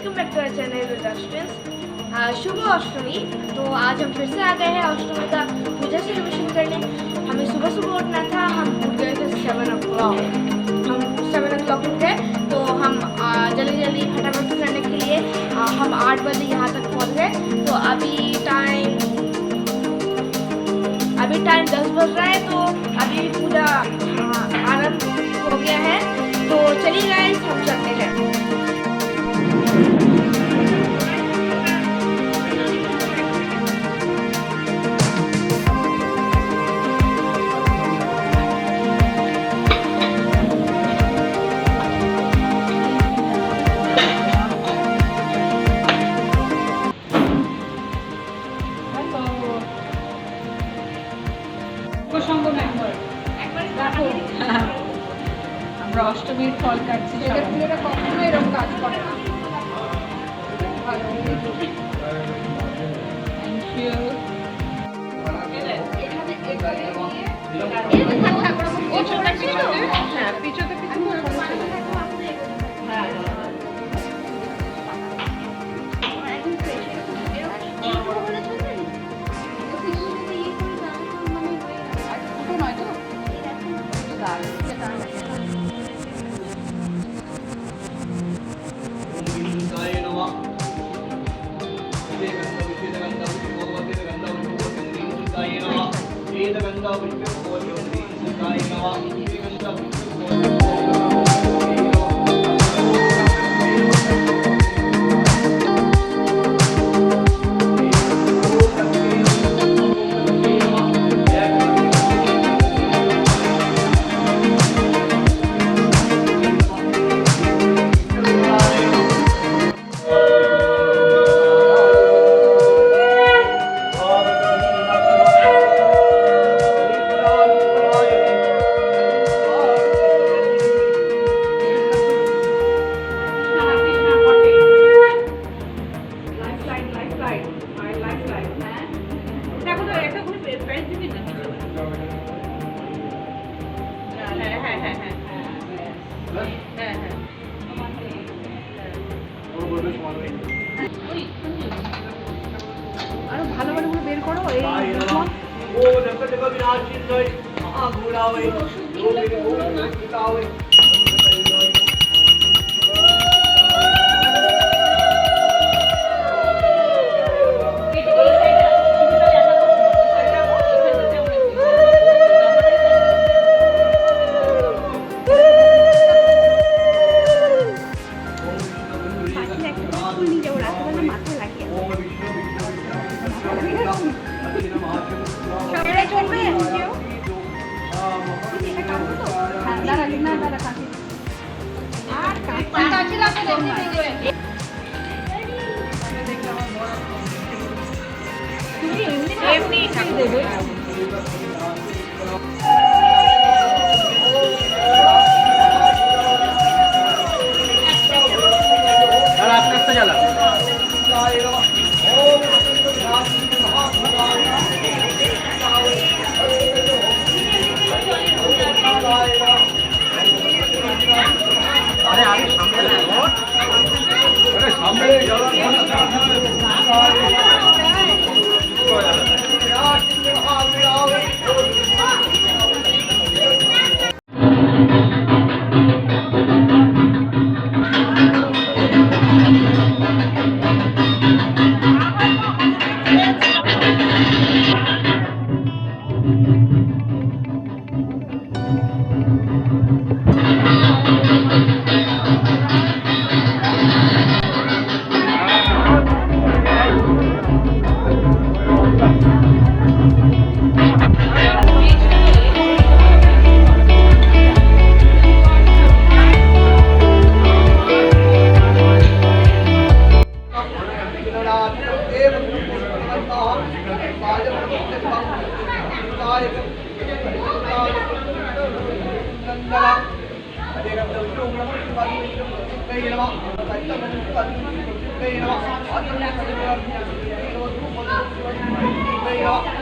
Welcome back to our channel रुद्राxtwins। शुभ अष्टमी। तो आज हम फिर से आ गए हैं अष्टमी का पूजा सेलिब्रेशन करने। हमें सुबह सुबह उठना था। हम उठ गए थे 7 o'clock उठ गए। तो हम जल्दी जल्दी फटाफट करने के लिए हम 8 बजे यहाँ तक पहुँच गए। तो अभी टाइम 10 बज रहा है। तो अभी पूजा आरंभ हो गया है। तो चलिए गाइस हम चलते हैं। আমরা অষ্টমীর ফল কাটছি ছেলেরা কখনো এরকম কাজ করে না। পিছনে আরো ভালো ভালো করে বের করো। এই ও দেখো দেখো বিরাট নয় ঘোরাওয়ে ঘোরাওয়ে Hey,